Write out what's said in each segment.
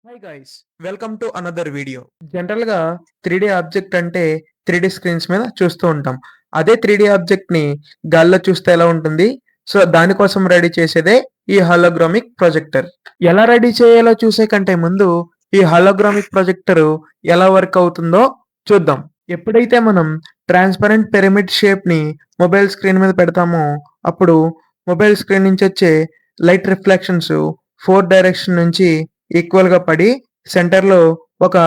Hi guys, welcome to another video. General గా 3D object అంటే 3D screens మీద చూస్తూ ఉంటాం. అదే 3D ఆబ్జెక్ట్ ని గాల్లో చూస్తే ఎలా ఉంటుంది? సో దానికోసం రెడీ చేసేదే ఈ హాలోగ్రామిక్ ప్రొజెక్టర్. ఎలా రెడీ చేయాలో చూసే కంటే ముందు ఈ హాలోగ్రామిక్ ప్రొజెక్టర్ ఎలా వర్క్ అవుతుందో చూద్దాం. ఎప్పుడైతే మనం ట్రాన్స్పరెంట్ పిరమిడ్ షేప్ ని మొబైల్ స్క్రీన్ మీద పెడతామో అప్పుడు మొబైల్ స్క్రీన్ నుంచి వచ్చే లైట్ రిఫ్లెక్షన్స్ 4 డైరెక్షన్ నుంచి ఈక్వల్ గా పడి సెంటర్ లో ఒక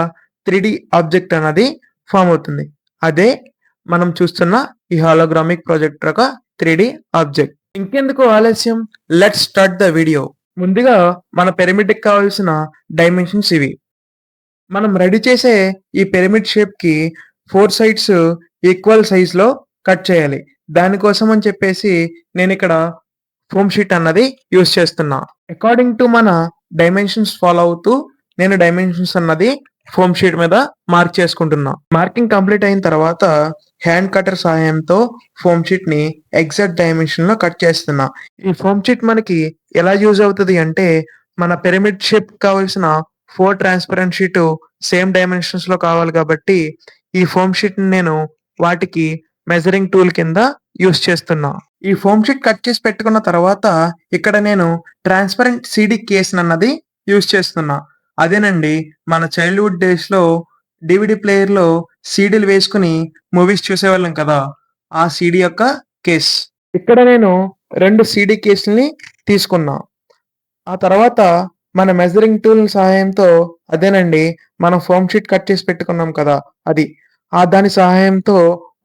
3D ఆబ్జెక్ట్ అన్నది ఫామ్ అవుతుంది. అదే మనం చూస్తున్న ఈ హాలోగ్రామిక్ ప్రొజెక్టర్ ఒక 3D ఆబ్జెక్ట్. ఇంకెందుకు ఆలస్యం, లెట్స్ స్టార్ట్ ద వీడియో. ముందుగా మన పిరమిడ్ కి కావాల్సిన డైమెన్షన్స్ ఇవి. మనం రెడీ చేసే ఈ పిరమిడ్ షేప్ కి 4 సైడ్స్ ఈక్వల్ సైజ్ లో కట్ చేయాలి. దానికోసం అని చెప్పేసి నేను ఇక్కడ ఫోమ్ షీట్ అన్నది యూస్ చేస్తున్నా. అకార్డింగ్ టు మన డైమెన్షన్స్ ఫాలో అవుతూ నేను డైమెన్షన్స్ అన్నది ఫోమ్ షీట్ మీద మార్క్ చేసుకుంటున్నా. మార్కింగ్ కంప్లీట్ అయిన తర్వాత హ్యాండ్ కటర్ సహాయంతో ఫోమ్ షీట్ ని ఎగ్జాక్ట్ డైమెన్షన్ లో కట్ చేస్తున్నా. ఈ ఫోమ్ షీట్ మనకి ఎలా యూజ్ అవుతుంది అంటే మన పిరమిడ్ షేప్ కావాల్సిన 4 ట్రాన్స్పరెంట్ షీట్ సేమ్ డైమెన్షన్స్ లో కావాలి కాబట్టి ఈ ఫోమ్ షీట్ ని నేను వాటికి మెజరింగ్ టూల్ కింద యూస్ చేస్తున్నా. ఈ ఫోమ్ షీట్ కట్ చేసి పెట్టుకున్న తర్వాత ఇక్కడ నేను ట్రాన్స్పరెంట్ సిడి కేస్ అన్నది యూస్ చేస్తున్నా. అదేనండి మన చైల్డ్హుడ్ డేస్ లో డివిడి ప్లేయర్ లో సీడీలు వేసుకుని మూవీస్ చూసేవాళ్ళం కదా, ఆ సీడీ యొక్క కేస్. ఇక్కడ నేను 2 సీడీ కేసుల్ని తీసుకున్నా. ఆ తర్వాత మన మెజరింగ్ టూల్ సహాయంతో అదేనండి మనం ఫోమ్ షీట్ కట్ చేసి పెట్టుకున్నాం కదా అది దాని సహాయంతో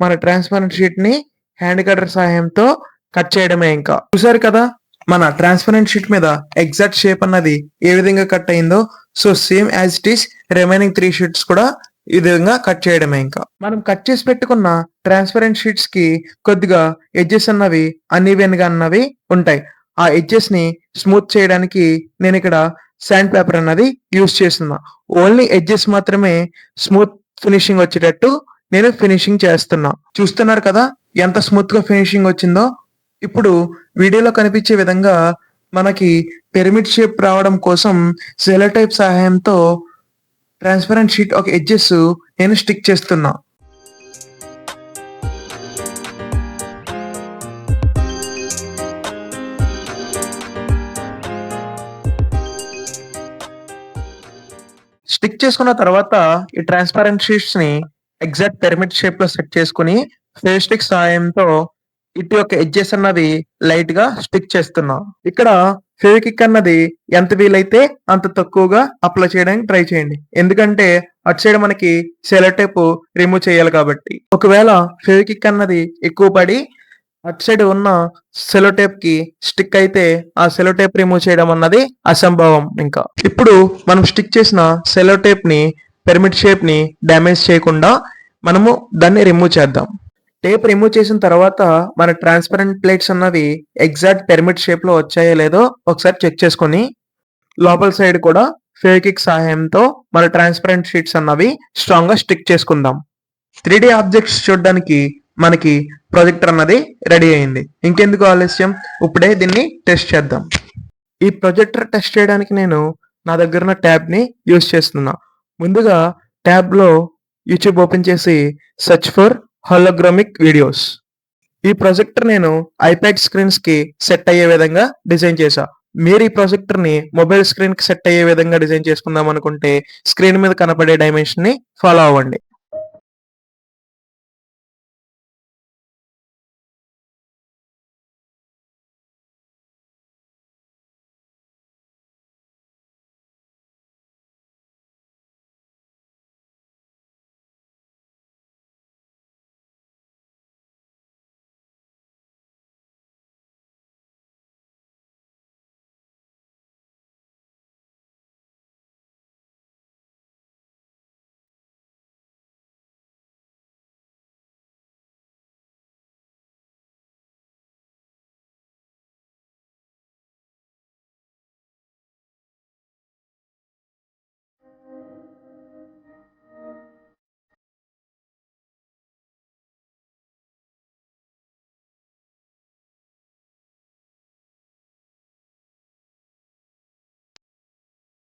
మన ట్రాన్స్పరెంట్ షీట్ ని హ్యాండ్ కటర్ సహాయంతో కట్ చేయడమే. ఇంకా చూసారు కదా మన ట్రాన్స్పరెంట్ షీట్ మీద ఎగ్జాక్ట్ షేప్ అన్నది ఏ విధంగా కట్ అయిందో. So same as it is remaining 3 sheets కూడా ఈ విధంగా కట్ చేయడమే. ఇంకా మనం కట్ చేసి పెట్టుకున్న ట్రాన్స్పరెంట్ షీట్స్ కి కొద్దిగా ఎడ్జెస్ అన్నవి అన్ఈవెన్ గా అన్నవి ఉంటాయి. ఆ ఎడ్జెస్ ని స్మూత్ చేయడానికి నేను ఇక్కడ శాండ్ పేపర్ అన్నది యూస్ చేస్తున్నా. ఓన్లీ ఎడ్జెస్ మాత్రమే స్మూత్ ఫినిషింగ్ వచ్చేటట్టు నేను ఫినిషింగ్ చేస్తున్నా. చూస్తున్నారు కదా ఎంత స్మూత్ గా ఫినిషింగ్ వచ్చిందో. ఇప్పుడు వీడియోలో కనిపించే విధంగా మనకి పిరమిడ్ షేప్ రావడం కోసం సెలో టైప్ సహాయంతో ట్రాన్స్పరెంట్ షీట్ ఒక ఎడ్జెస్ నేను స్టిక్ చేస్తున్నా. స్టిక్ చేసుకున్న తర్వాత ఈ ట్రాన్స్పరెంట్ షీట్స్ ని ఎగ్జాక్ట్ పిరమిడ్ షేప్ లో సెట్ చేసుకుని ఫేస్ స్టిక్ సహాయంతో ఇటు యొక్క ఎడ్జెస్ అన్నవి లైట్ గా స్టిక్ చేస్తున్నా. ఇక్కడ ఫెవిక్విక్ అన్నది ఎంత వీలైతే అంత తక్కువగా అప్లై చేయడానికి ట్రై చేయండి, ఎందుకంటే అటు సైడ్ మనకి సెలో టేప్ రిమూవ్ చేయాలి కాబట్టి. ఒకవేళ ఫెవిక్విక్ అన్నది ఎక్కువ పడి అటు సైడ్ ఉన్న సెలో టేప్ కి స్టిక్ అయితే ఆ సెలో టేప్ రిమూవ్ చేయడం అన్నది అసంభవం. ఇంకా ఇప్పుడు మనం స్టిక్ చేసిన సెలో టేప్ ని పిరమిడ్ షేప్ ని డ్యామేజ్ చేయకుండా మనము దాన్ని రిమూవ్ చేద్దాం. టేప్ రిమూవ్ చేసిన తర్వాత మన ట్రాన్స్పరెంట్ ప్లేట్స్ అన్నవి ఎగ్జాక్ట్ పిరమిడ్ షేప్ లో వచ్చాయో లేదో ఒకసారి చెక్ చేసుకొని లోపల సైడ్ కూడా ఫెవిక్విక్ సహాయంతో మన ట్రాన్స్పరెంట్ షీట్స్ అన్నవి స్ట్రాంగ్ గా స్టిక్ చేసుకుందాం. 3D ఆబ్జెక్ట్స్ చూడడానికి మనకి ప్రొజెక్టర్ అన్నది రెడీ అయింది. ఇంకెందుకు ఆలస్యం, ఇప్పుడే దీన్ని టెస్ట్ చేద్దాం. ఈ ప్రొజెక్టర్ టెస్ట్ చేయడానికి నేను నా దగ్గర ఉన్న ట్యాబ్ ని యూస్ చేస్తున్నా. ముందుగా ట్యాబ్ లో యూట్యూబ్ ఓపెన్ చేసి సెర్చ్ ఫర్ హాలోగ్రామిక్ వీడియోస్. ఈ ప్రొజెక్టర్ నేను ఐప్యాడ్ స్క్రీన్స్ కి సెట్ అయ్యే విధంగా డిజైన్ చేశా. మీరు ఈ ప్రొజెక్టర్ ని మొబైల్ స్క్రీన్ కి సెట్ అయ్యే విధంగా డిజైన్ చేసుకుందాం అనుకుంటే స్క్రీన్ మీద కనపడే డైమెన్షన్ ని ఫాలో అవ్వండి.